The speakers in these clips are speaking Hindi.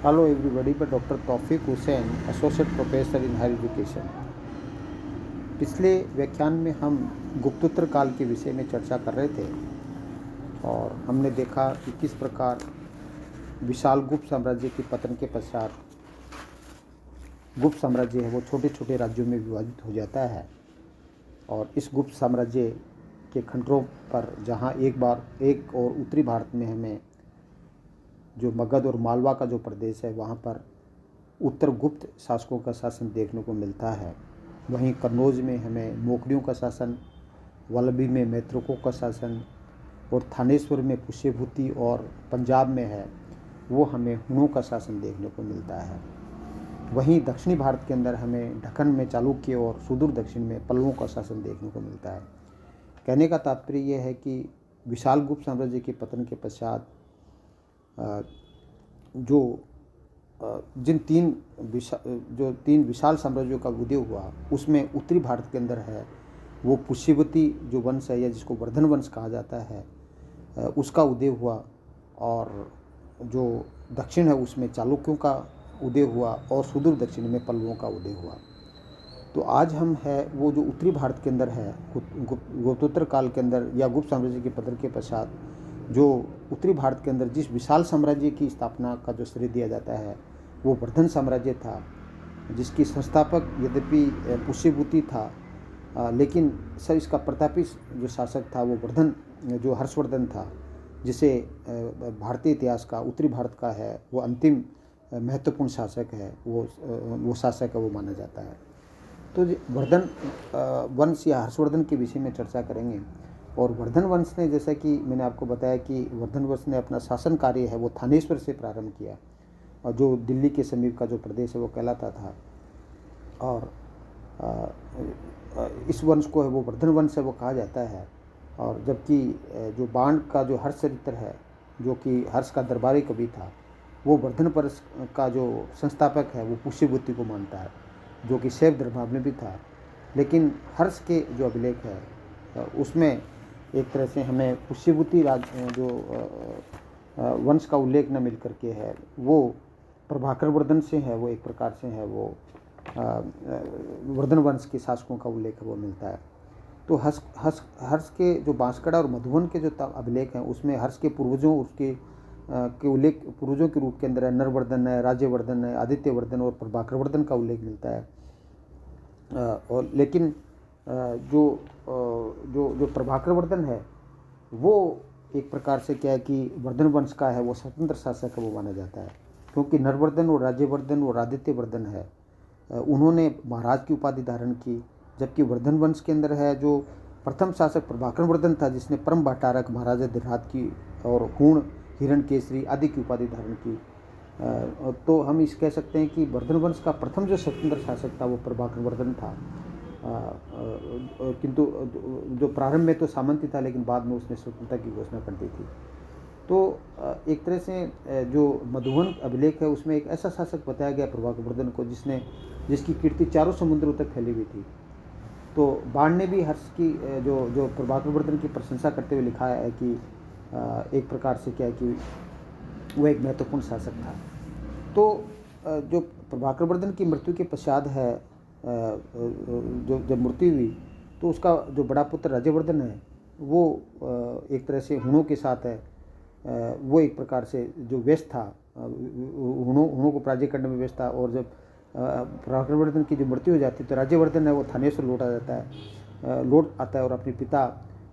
हेलो एवरीबॉडी, मैं doctor Taufiq Hussain, associate professor in higher education. पिछले व्याख्यान में हम गुप्तोत्तर काल के विषय में चर्चा कर रहे थे और हमने देखा कि किस प्रकार विशाल गुप्त साम्राज्य के पतन के पश्चात गुप्त साम्राज्य है वो छोटे छोटे राज्यों में विभाजित हो जाता है। और इस गुप्त साम्राज्य के खंडरों पर जहाँ एक और उत्तरी भारत में हमें जो मगध और मालवा का जो प्रदेश है वहाँ पर उत्तर गुप्त शासकों का शासन देखने को मिलता है। वहीं कन्नौज में हमें मोकरियों का शासन, वल्लभी में मैत्रेयों का शासन और थानेश्वर में पुष्यभूति और पंजाब में है वो हमें हुणों का शासन देखने को मिलता है। वहीं दक्षिणी भारत के अंदर हमें ढक्कन में चालुक्य और सुदूर दक्षिण में पल्लवों का शासन देखने को मिलता है। कहने का तात्पर्य यह है कि विशाल गुप्त साम्राज्य के पतन के पश्चात जिन तीन विशाल साम्राज्यों का उदय हुआ उसमें उत्तरी भारत के अंदर है वो पुष्यवती जो वंश है या जिसको वर्धन वंश कहा जाता है उसका उदय हुआ, और जो दक्षिण है उसमें चालुक्यों का उदय हुआ और सुदूर दक्षिण में पल्लवों का उदय हुआ। तो आज हम है वो जो उत्तरी भारत के अंदर है गुप्तोत्तर काल के अंदर या गुप्त साम्राज्य के पतन के पश्चात जो उत्तरी भारत के अंदर जिस विशाल साम्राज्य की स्थापना का जो श्रेय दिया जाता है वो वर्धन साम्राज्य था, जिसकी संस्थापक यद्यपि पुष्यभूति था, लेकिन सर इसका प्रतापी जो शासक था वो वर्धन जो हर्षवर्धन था, जिसे भारतीय इतिहास का उत्तरी भारत का है वो अंतिम महत्वपूर्ण शासक है, वो शासक है वो माना जाता है। तो वर्धन वंश या हर्षवर्धन के विषय में चर्चा करेंगे। और वर्धन वंश ने, जैसा कि मैंने आपको बताया कि वर्धन वंश ने अपना शासन कार्य है वो थानेश्वर से प्रारंभ किया और जो दिल्ली के समीप का जो प्रदेश है वो कहलाता था। और इस वंश को है वो वर्धन वंश है वो कहा जाता है। और जबकि जो बाण का जो हर्ष चरित्र है जो कि हर्ष का दरबारी कवि था वो वर्धन वंश का जो संस्थापक है वो पुष्यभूति को मानता है, जो कि शैव धर्मावलंबी भी था। लेकिन हर्ष के जो अभिलेख है उसमें एक तरह से हमें पुष्यभूति जो वंश का उल्लेख न मिल करके है वो प्रभाकर वर्धन से है, वो एक प्रकार से है वो वर्धन वंश के शासकों का उल्लेख है वो मिलता है। तो हर्ष के जो बांसकड़ा और मधुबन के जो अभिलेख हैं उसमें हर्ष के पूर्वजों उसके के उल्लेख पूर्वजों के रूप के अंदर है नरवर्धन है, राज्यवर्धन है, आदित्यवर्धन और प्रभाकर वर्धन का उल्लेख मिलता है। और लेकिन जो जो जो प्रभाकर वर्धन है वो एक प्रकार से क्या है कि वर्धन वंश का है वो स्वतंत्र शासक है वो माना जाता है, क्योंकि नरवर्धन और राज्यवर्धन और आदित्यवर्धन है उन्होंने महाराज की उपाधि धारण की, जबकि वर्धन वंश के अंदर है जो प्रथम शासक प्रभाकर वर्धन था जिसने परम भट्टारक महाराजा धीरराज की और हुण हिरण्यकेसरी आदि की उपाधि धारण की। तो हम इस कह सकते हैं कि वर्धन वंश का प्रथम जो स्वतंत्र शासक था वो प्रभाकर वर्धन था। किंतु जो प्रारंभ में तो सामंती था लेकिन बाद में उसने स्वतंत्रता की घोषणा कर दी थी। तो एक तरह से जो मधुबन अभिलेख है उसमें एक ऐसा शासक बताया गया प्रभाकर वर्धन को जिसकी कीर्ति चारों समुद्रों तक फैली हुई थी। तो बाण ने भी हर्ष की जो प्रभाकर वर्धन की प्रशंसा करते हुए लिखा है कि एक प्रकार से क्या है कि वो एक महत्वपूर्ण शासक था। तो जो प्रभाकर वर्धन की मृत्यु के पश्चात है जो जब मृत्यु हुई तो उसका जो बड़ा पुत्र राज्यवर्धन है वो एक तरह से हुणों के साथ है वो एक प्रकार से जो व्यस्त था हुणों को पराजय करने में व्यस्त था। और जब प्रभाकर वर्धन की जो मृत्यु हो जाती है तो राज्यवर्धन है वो थानेश्वर लौट आता है और अपने पिता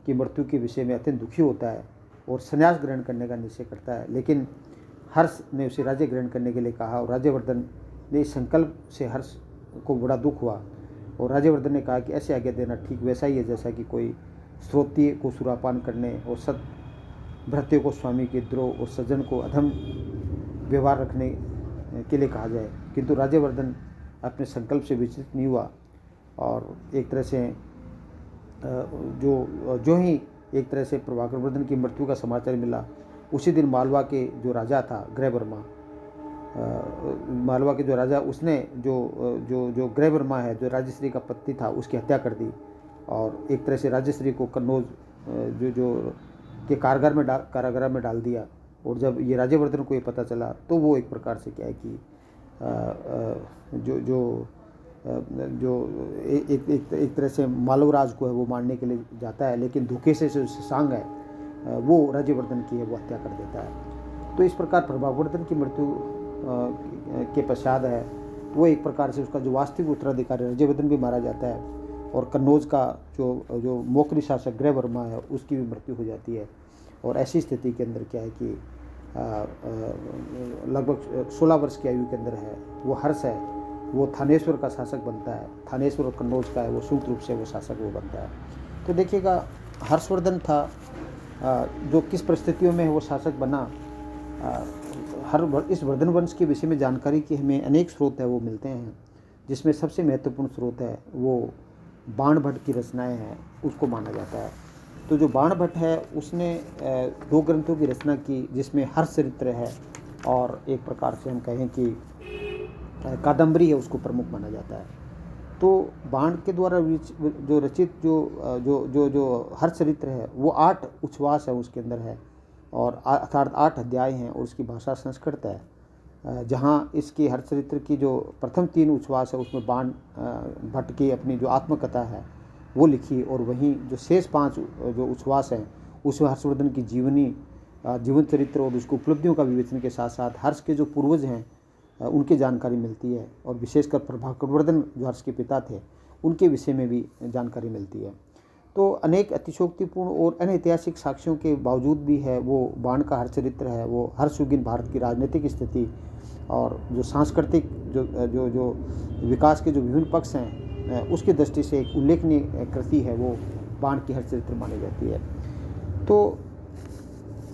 की मृत्यु के विषय में अत्यंत दुखी होता है और संन्यास ग्रहण करने का निश्चय करता है। लेकिन हर्ष ने उसे राज्य ग्रहण करने के लिए कहा और राज्यवर्धन ने इस संकल्प से हर्ष को बड़ा दुख हुआ और राज्यवर्धन ने कहा कि ऐसे आज्ञा देना ठीक वैसा ही है जैसा कि कोई श्रोत्रिय को सुरापान करने और सत भृत्य को स्वामी के द्रोह और सज्जन को अधम व्यवहार रखने के लिए कहा जाए। किंतु राज्यवर्धन अपने संकल्प से विचलित नहीं हुआ और एक तरह से जो ही एक तरह से प्रभाकर वर्धन की मृत्यु का समाचार मिला उसी दिन मालवा के जो राजा था ग्रहवर्मा, मालवा के जो राजा उसने जो ग्रहवर्मा है जो राजश्री का पति था उसकी हत्या कर दी और एक तरह से राजश्री को कन्नौज जो के कारागार में डाल दिया। और जब ये राज्यवर्धन को ये पता चला तो वो एक प्रकार से क्या है कि जो जो जो एक तरह से मालवराज को है वो मारने के लिए जाता है, लेकिन धोखे से जो शशांक है वो राज्यवर्धन की है वो हत्या कर देता है। तो इस प्रकार प्रभावर्धन की मृत्यु के पश्चात है वो एक प्रकार से उसका जो वास्तविक उत्तराधिकारी राज्यवर्धन भी मारा जाता है, और कन्नौज का जो मोकरी शासक ग्रहवर्मा है उसकी भी मृत्यु हो जाती है। और ऐसी स्थिति के अंदर क्या है कि लगभग 16 वर्ष की आयु के अंदर है वो हर्ष है वो थानेश्वर का शासक बनता है। थानेश्वर और कन्नौज का है वो संयुक्त रूप से वो शासक वो बनता है। तो देखिएगा हर्षवर्धन था जो किस परिस्थितियों में वो शासक बना। इस वर्धन वंश के विषय में जानकारी की हमें अनेक स्रोत है वो मिलते हैं, जिसमें सबसे महत्वपूर्ण स्रोत है वो बाण भट्ट की रचनाएं हैं उसको माना जाता है। तो जो बाण भट्ट है उसने 2 ग्रंथों की रचना की, जिसमें हर्षचरित्र है और एक प्रकार से हम कहें कि कादम्बरी है उसको प्रमुख माना जाता है। तो बाण के द्वारा जो रचित जो हर्षचरित्र है वो 8 उच्छ्वास है उसके अंदर है, और अर्थात 8 अध्याय हैं, और उसकी भाषा संस्कृत है। जहाँ इसकी हर्षचरित्र की जो प्रथम 3 उच्छ्वास है उसमें बाण भट्ट की अपनी जो आत्मकथा है वो लिखी, और वहीं जो शेष 5 जो उच्छ्वास हैं उसमें हर्षवर्धन की जीवन चरित्र और उसकी उपलब्धियों का विवेचन के साथ साथ हर्ष के जो पूर्वज हैं उनकी जानकारी मिलती है, और विशेषकर प्रभाकरवर्धन जो हर्ष के पिता थे उनके विषय में भी जानकारी मिलती है। तो अनेक अतिशोक्तिपूर्ण और अनैतिहासिक साक्ष्यों के बावजूद भी है वो बाण का हर्षचरित्र है वो हर्षयुगीन भारत की राजनीतिक स्थिति और जो सांस्कृतिक जो विकास के जो विभिन्न पक्ष हैं उसकी दृष्टि से एक उल्लेखनीय कृति है वो बाण की हर्षचरित्र मानी जाती है। तो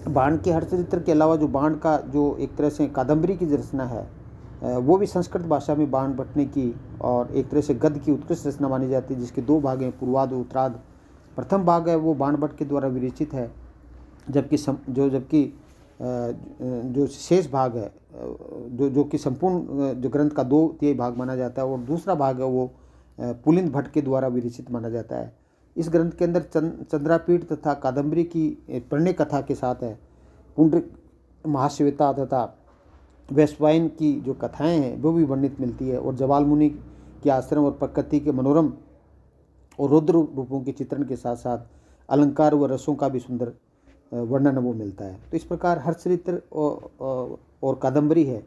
बाण के हर्षचरित्र के अलावा जो बाण का जो एक तरह से कादम्बरी की रचना है वो भी संस्कृत भाषा में बाण भट्ट ने की, और एक तरह से गद्य की उत्कृष्ट रचना मानी जाती है, जिसके 2 भाग हैं, पूर्वाद और उत्तराद। प्रथम भाग है वो बाण भट्ट के द्वारा विरचित है, जबकि जो शेष भाग है जो कि संपूर्ण जो ग्रंथ का 2/3 भाग माना जाता है, और दूसरा भाग है वो पुलिंद भट्ट के द्वारा विरचित माना जाता है। इस ग्रंथ के अंदर चंद्रापीठ तथा कादम्बरी की प्रणय कथा के साथ है पुंडरिक महाश्वेता तथा वैश्वायन की जो कथाएं हैं वो भी वर्णित मिलती है, और जवाल मुनि के आश्रम और प्रकृति के मनोरम और रुद्र रूपों के चित्रण के साथ साथ अलंकार व रसों का भी सुंदर वर्णन वो मिलता है। तो इस प्रकार हर्षचरित्र और कादम्बरी है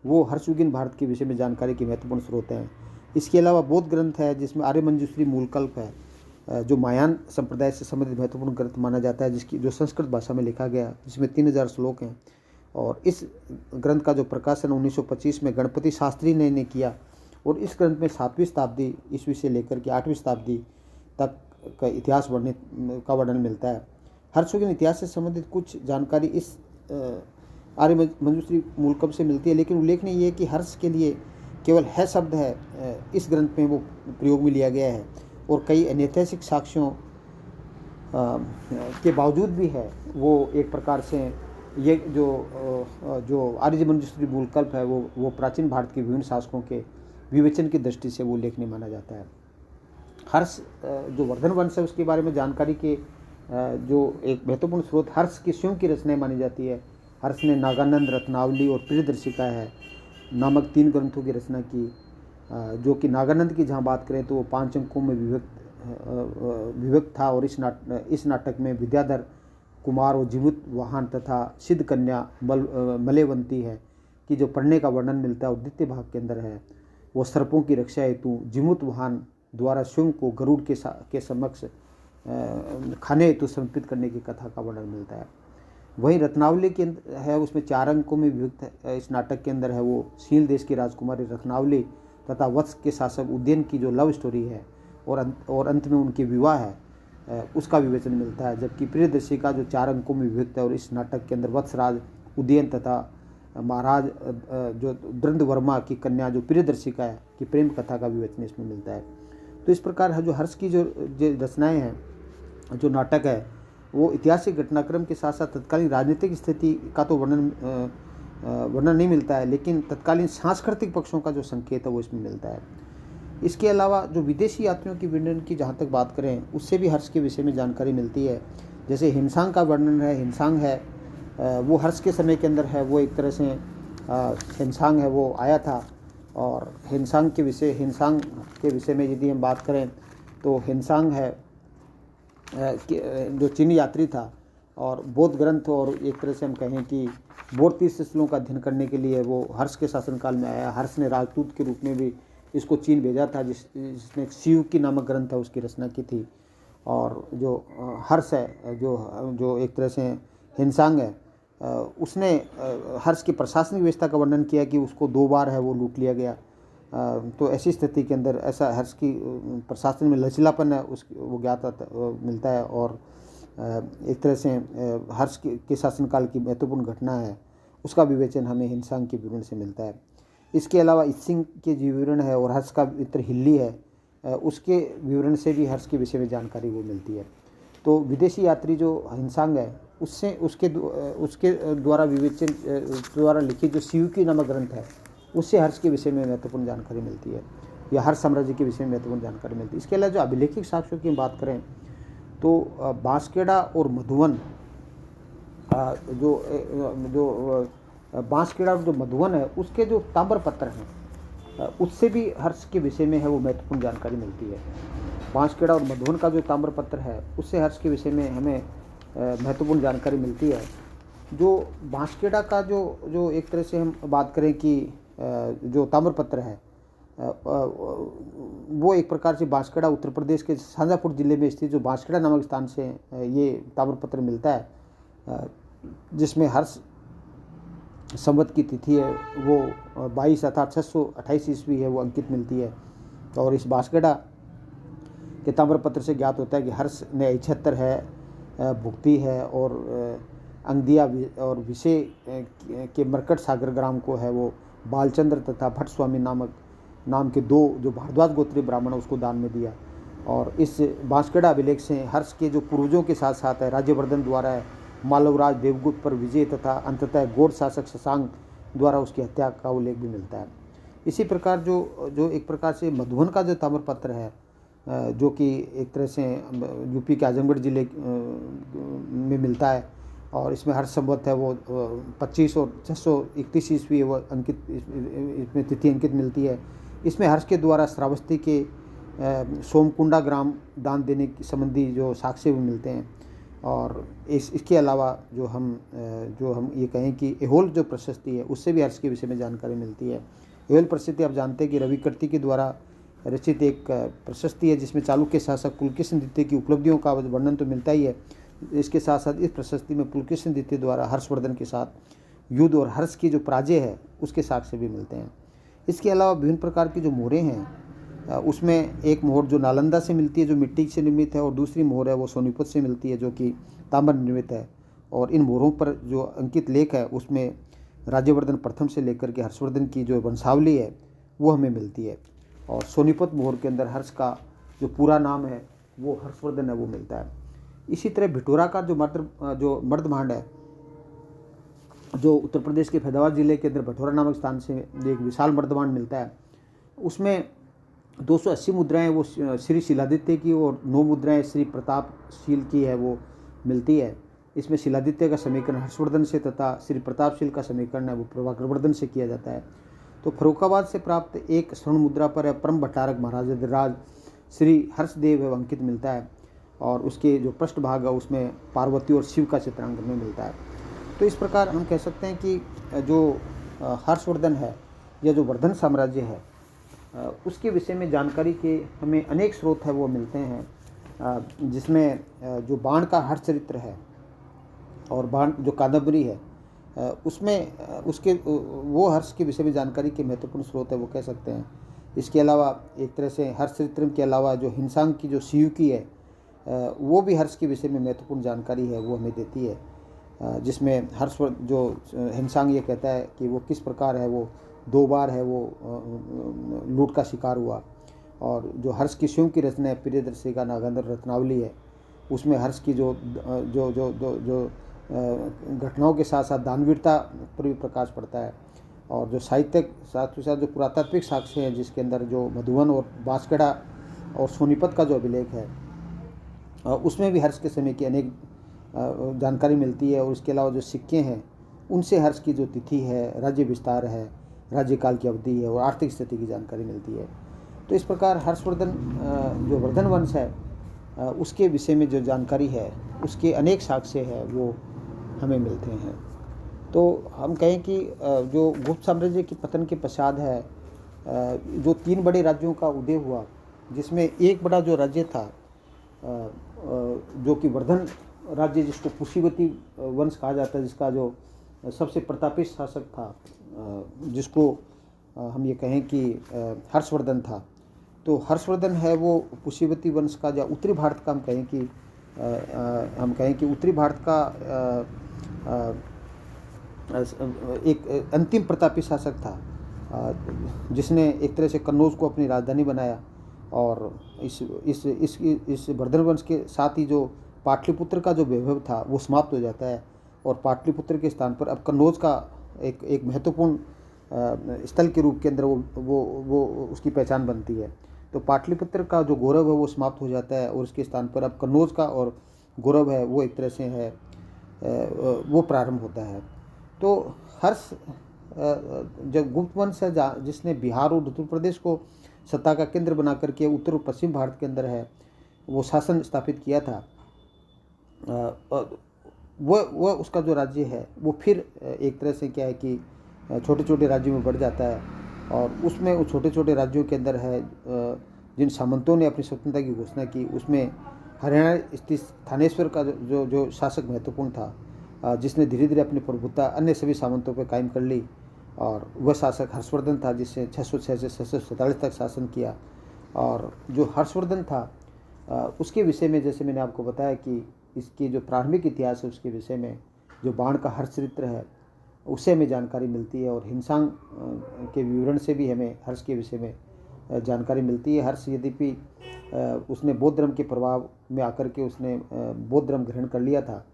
वो हर्षयुगीन भारत के विषय में जानकारी के महत्वपूर्ण स्रोत हैं। इसके अलावा बौद्ध ग्रंथ है जिसमें आर्यमंजूश्री मूलकल्प है जो मायान संप्रदाय से संबंधित महत्वपूर्ण ग्रंथ माना जाता है, जिसकी जो संस्कृत भाषा में लिखा गया, जिसमें 3000 श्लोक हैं। और इस ग्रंथ का जो प्रकाशन 1925 में गणपति शास्त्री ने किया, और इस ग्रंथ में 7वीं शताब्दी ईस्वी से लेकर के 8वीं शताब्दी तक का इतिहास वर्णन मिलता है। हर्षयुगीन इतिहास से संबंधित कुछ जानकारी इस आर्यमंजूश्री मूलकल्प से मिलती है, लेकिन उल्लेखनीय ये है कि हर्ष के लिए केवल है शब्द है इस ग्रंथ में वो प्रयोग में लिया गया है, और कई अनैतिहासिक साक्ष्यों के बावजूद भी है वो एक प्रकार से ये जो आर्यमंजूश्री मूलकल्प है वो प्राचीन भारत के विभिन्न शासकों के विवेचन की दृष्टि से वो उल्लेखनीय माना जाता है। हर्ष जो वर्धन वंश है उसके बारे में जानकारी के जो एक महत्वपूर्ण स्रोत हर्ष की स्वयं की रचनाएं मानी जाती है। हर्ष ने नागानंद, रत्नावली और प्रियदर्शिका है नामक 3 ग्रंथों की रचना की, जो कि नागानंद की जहाँ बात करें तो वो 5 अंकों में विभक्त था, और इस नाटक में विद्याधर कुमार और जीमुत वाहन तथा सिद्ध कन्या मलेवंती है कि जो पढ़ने का वर्णन मिलता है, और द्वितीय भाग के अंदर है वो सर्पों की रक्षा हेतु जीमुत वाहन द्वारा स्वयं को गरुड़ के समक्ष खाने हेतु समर्पित करने की कथा का वर्णन मिलता है। वहीं रत्नावली के है उसमें 4 अंकों में विभक्त है। इस नाटक के अंदर है वो शील देश की राजकुमारी रत्नावली तथा वत्स के शासक उदयन की जो लव स्टोरी है और अंत में उनके विवाह है उसका विवेचन मिलता है। जबकि प्रियदर्शिका जो 4 अंकों में विभक्त है, और इस नाटक के अंदर वत्सराज उदयन तथा महाराज जो द्रंदवर्मा की कन्या जो प्रियदर्शिका है कि प्रेम कथा का विवेचन इसमें मिलता है। तो इस प्रकार है जो हर्ष की जो रचनाएं हैं, जो नाटक है वो ऐतिहासिक घटनाक्रम के साथ साथ तत्कालीन राजनीतिक स्थिति का तो वर्णन नहीं मिलता है, लेकिन तत्कालीन सांस्कृतिक पक्षों का जो संकेत है वो इसमें मिलता है। इसके अलावा जो विदेशी यात्रियों की वर्णन की जहाँ तक बात करें उससे भी हर्ष के विषय में जानकारी मिलती है। जैसे हिमसांग का वर्णन है, हिमसांग है वो हर्ष के समय के अंदर है वो एक तरह से हिमसांग है वो आया था। और हिमसांग के विषय में यदि हम बात करें तो हिमसांग है जो चीनी यात्री था और बौद्ध ग्रंथ और एक तरह से हम कहें कि बौद्ध तीर्थस्थलों का अध्ययन करने के लिए वो हर्ष के शासनकाल में आया। हर्ष ने राजदूत के रूप में भी इसको चीन भेजा था, जिसने शिव की नामक ग्रंथ है उसकी रचना की थी। और जो हर्ष है जो एक तरह से हिमसांग है, उसने हर्ष की प्रशासनिक व्यवस्था का वर्णन किया कि उसको 2 बार है वो लूट लिया गया। तो ऐसी स्थिति के अंदर ऐसा हर्ष की प्रशासन में लचीलापन है वो ज्ञात मिलता है। और एक तरह से हर्ष के शासनकाल की महत्वपूर्ण घटना है उसका विवेचन हमें हिमसांग के विवरण से मिलता है। इसके अलावा इत्सिंग के जो विवरण है और हर्ष का मित्र हिल्ली है, उसके विवरण से भी हर्ष के विषय में जानकारी वो मिलती है। तो विदेशी यात्री जो हिमसांग है उसके द्वारा लिखित जो शिवकी नामक ग्रंथ है उससे हर्ष के विषय में महत्वपूर्ण जानकारी मिलती है, या हर्ष साम्राज्य के विषय में महत्वपूर्ण जानकारी मिलती है। इसके अलावा जो अभिलेखिक साक्ष्यों की बात करें तो बांसखेड़ा और मधुवन, बांसखेड़ा और जो मधुवन है उसके जो ताम्रपत्र हैं उससे भी हर्ष के विषय में है वो महत्वपूर्ण जानकारी मिलती है। बांसखेड़ा और मधुवन का जो ताम्रपत्र है उससे हर्ष के विषय में हमें महत्वपूर्ण जानकारी मिलती है। जो बांसखेड़ा का जो एक तरह से हम बात करें कि जो ताम्रपत्र है वो एक प्रकार से बांसखेड़ा उत्तर प्रदेश के शाजापुर जिले में स्थित जो बांसखेड़ा नामक स्थान से ये ताम्रपत्र मिलता है, जिसमें हर्ष संवत की तिथि है वो 22 अर्थात 628 ईस्वी है वो अंकित मिलती है। और इस बांसखेड़ा के ताम्रपत्र से ज्ञात होता है कि हर्ष ने 76 है, भुक्ति है और अंगदिया और विषय के मरकट सागर ग्राम को है वो बालचंद्र तथा भट्ट स्वामी नाम के 2 जो भारद्वाज गोत्रीय ब्राह्मण उसको दान में दिया। और इस बांसखेड़ा अभिलेख से हर्ष के जो पूर्वजों के साथ साथ है राज्यवर्धन द्वारा है मालवराज देवगुप्त पर विजय तथा अंततः गौड़ शासक शशांक द्वारा उसकी हत्या का उल्लेख भी मिलता है। इसी प्रकार जो एक प्रकार से मधुबन का जो ताम्रपत्र है जो कि एक तरह से यूपी के आजमगढ़ जिले में मिलता है और इसमें हर संवत है वो 25 और 631 ईस्वी वो अंकित, इसमें तिथि अंकित मिलती है। इसमें हर्ष के द्वारा श्रावस्ती के सोमकुंडा ग्राम दान देने संबंधी जो साक्ष्य भी मिलते हैं। और इसके अलावा जो हम ये कहें कि एहोल जो प्रशस्ति है उससे भी हर्ष के विषय में जानकारी मिलती है। एहोल प्रशस्ति आप जानते हैं कि रवि कर्ती के द्वारा रचित एक प्रशस्ति है जिसमें चालुक्य शासक पुलकेशिन द्वितीय की उपलब्धियों का वर्णन तो मिलता ही है। इसके साथ साथ इस प्रशस्ति में पुलकेशिन द्वितीय द्वारा हर्षवर्धन के साथ युद्ध और हर्ष की जो पराजय है उसके साक्ष्य भी मिलते हैं। इसके अलावा विभिन्न प्रकार की जो मोहरें हैं उसमें एक मोहर जो नालंदा से मिलती है जो मिट्टी से निर्मित है और दूसरी मोहर है वो सोनीपत से मिलती है जो कि ताम्र निर्मित है। और इन मोहरों पर जो अंकित लेख है उसमें राज्यवर्धन प्रथम से लेकर के हर्षवर्धन की जो वंशावली है वो हमें मिलती है। और सोनीपत मोहर के अंदर हर्ष का जो पूरा नाम है वो हर्षवर्धन है वो मिलता है। इसी तरह भिटोरा का जो मर्दभांड है जो उत्तर प्रदेश के फैजाबाद जिले के अंदर भटोरा नामक स्थान से एक विशाल मर्दभांड मिलता है। उसमें 280 मुद्राएं वो श्री शिलादित्य की और 9 मुद्राएं श्री प्रतापशील की है वो मिलती है। इसमें शिलादित्य का समीकरण हर्षवर्धन से तथा श्री प्रतापशील का समीकरण है वो प्रभाकरवर्धन से किया जाता है। तो फर्रुखाबाद से प्राप्त एक स्वर्ण मुद्रा पर परम भट्टारक महाराज अधिराज श्री हर्षदेव है अंकित मिलता है और उसके जो पृष्ठभाग है उसमें पार्वती और शिव का चित्रांकन में मिलता है। तो इस प्रकार हम कह सकते हैं कि जो हर्षवर्धन है या जो वर्धन साम्राज्य है उसके विषय में जानकारी के हमें अनेक स्रोत है वो मिलते हैं, जिसमें जो बाण का हर्ष चरित्र है और बाण जो कादम्बरी है उसमें उसके वो हर्ष के विषय में जानकारी के महत्वपूर्ण स्रोत है वो कह सकते हैं। इसके अलावा एक तरह से हर्ष चरित्र के अलावा जो हिमसांग की जो शियुकी है वो भी हर्ष के विषय में महत्वपूर्ण जानकारी है वो हमें देती है, जिसमें हर्ष जो हिमसांग ये कहता है कि वो किस प्रकार है वो 2 बार है वो लूट का शिकार हुआ। और जो हर्ष की शिव की रचना है प्रियदर्शी का नागेंद्र रत्नावली है उसमें हर्ष की जो जो जो जो जो घटनाओं के साथ साथ दानवीरता पर भी प्रकाश पड़ता है। और जो साहित्यिक साथ ही साथ जो पुरातात्विक साक्ष्य हैं जिसके अंदर जो मधुबन और बांसखेड़ा और सोनीपत का जो अभिलेख है उसमें भी हर्ष के समय की अनेक जानकारी मिलती है। और उसके अलावा जो सिक्के हैं उनसे हर्ष की जो तिथि है, राज्य विस्तार है, राज्यकाल की अवधि है और आर्थिक स्थिति की जानकारी मिलती है। तो इस प्रकार हर्षवर्धन जो वर्धन वंश है उसके विषय में जो जानकारी है उसके अनेक साक्ष्य है वो हमें मिलते हैं। तो हम कहें कि जो गुप्त साम्राज्य के पतन के पश्चात है जो 3 बड़े राज्यों का उदय हुआ, जिसमें एक बड़ा जो राज्य था जो कि वर्धन राज्य, जिसको पुष्यवती वंश कहा जाता है, जिसका जो सबसे प्रतापी शासक था, जिसको हम ये कहें कि हर्षवर्धन था। तो हर्षवर्धन है वो पुष्यवती वंश का, जो उत्तरी भारत का हम कहें कि उत्तरी भारत का एक अंतिम प्रतापी शासक था, जिसने एक तरह से कन्नौज को अपनी राजधानी बनाया। और इस वर्धन वंश के साथ ही जो पाटलिपुत्र का जो वैभव था वो समाप्त हो जाता है और पाटलिपुत्र के स्थान पर अब कन्नौज का एक महत्वपूर्ण स्थल के रूप के अंदर वो उसकी पहचान बनती है। तो पाटलिपुत्र का जो गौरव है वो समाप्त हो जाता है और उसके स्थान पर अब कन्नौज का और गौरव है वो एक तरह से है वो प्रारंभ होता है। तो हर्ष जब गुप्त वंश है जिसने बिहार और उत्तर प्रदेश को सत्ता का केंद्र बना करके उत्तर और पश्चिम भारत के अंदर है वो शासन स्थापित किया था, वो उसका जो राज्य है वो फिर एक तरह से क्या है कि छोटे छोटे राज्यों में बढ़ जाता है। और उसमें उस छोटे छोटे राज्यों के अंदर है जिन सामंतों ने अपनी स्वतंत्रता की घोषणा की, उसमें हरियाणा स्थित थानेश्वर का जो शासक महत्वपूर्ण था, जिसने धीरे धीरे अपनी प्रभुत्ता अन्य सभी सामंतों पर कायम कर ली। और वह शासक हर्षवर्धन था, जिसने 606 से 647 तक शासन किया। और जो हर्षवर्धन था उसके विषय में जैसे मैंने आपको बताया कि इसकी जो प्रारंभिक इतिहास है उसके विषय में जो बाण का हर्षचरित्र है उससे हमें जानकारी मिलती है। और हिंसांग के विवरण से भी हमें हर्ष के विषय में जानकारी मिलती है। हर्ष यद्यपि उसने बौद्ध धर्म के प्रभाव में आकर के उसने बौद्ध धर्म ग्रहण कर लिया था,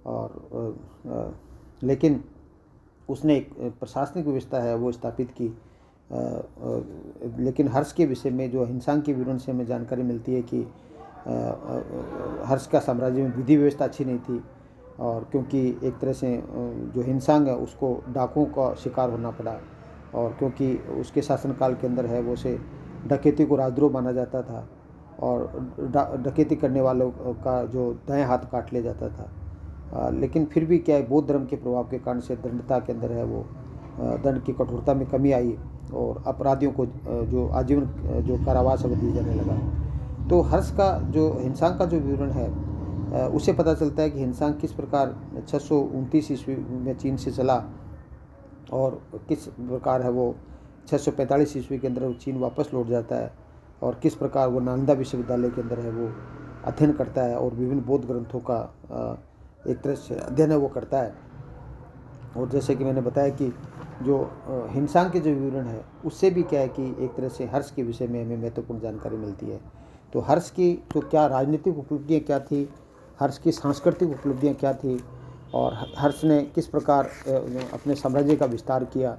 और लेकिन उसने एक प्रशासनिक व्यवस्था है वो स्थापित की। लेकिन हर्ष के विषय में जो हिंसांग के विवरण से हमें जानकारी मिलती है कि हर्ष का साम्राज्य में विधि व्यवस्था अच्छी नहीं थी, और क्योंकि एक तरह से जो हिंसांग है उसको डाकुओं का शिकार होना पड़ा, और क्योंकि उसके शासनकाल के अंदर है वो से डकैती को राजद्रोह माना जाता था और डकैती करने वालों का जो दाएं हाथ काट लिया जाता था। लेकिन फिर भी क्या है, बौद्ध धर्म के प्रभाव के कारण से दंडता के अंदर है वो दंड की कठोरता में कमी आई और अपराधियों को जो आजीवन जो कारावास अवधि दिया जाने लगा। तो हर्ष का जो हिंसांग का जो विवरण है उससे पता चलता है कि हिंसांग किस प्रकार 629 ईस्वी में चीन से चला और किस प्रकार है वो 645 ईस्वी के अंदर चीन वापस लौट जाता है, और किस प्रकार वो नालंदा विश्वविद्यालय के अंदर है वो अध्ययन करता है और विभिन्न बौद्ध ग्रंथों का एक तरह से अध्ययन है वो करता है। और जैसे कि मैंने बताया कि जो हिंसांग के जो विवरण है उससे भी क्या है कि एक तरह से हर्ष के विषय में हमें महत्वपूर्ण जानकारी मिलती है। तो हर्ष की तो क्या राजनीतिक उपलब्धियाँ क्या थी, हर्ष की सांस्कृतिक उपलब्धियाँ क्या थी, और हर्ष ने किस प्रकार अपने साम्राज्य का विस्तार किया,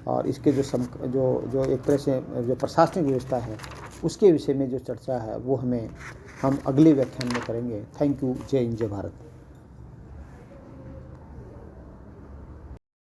और इसके जो एक तरह से जो प्रशासनिक व्यवस्था है उसके विषय में जो चर्चा है वो हम अगले व्याख्यान में करेंगे। Thank you. जय हिंद, जय भारत।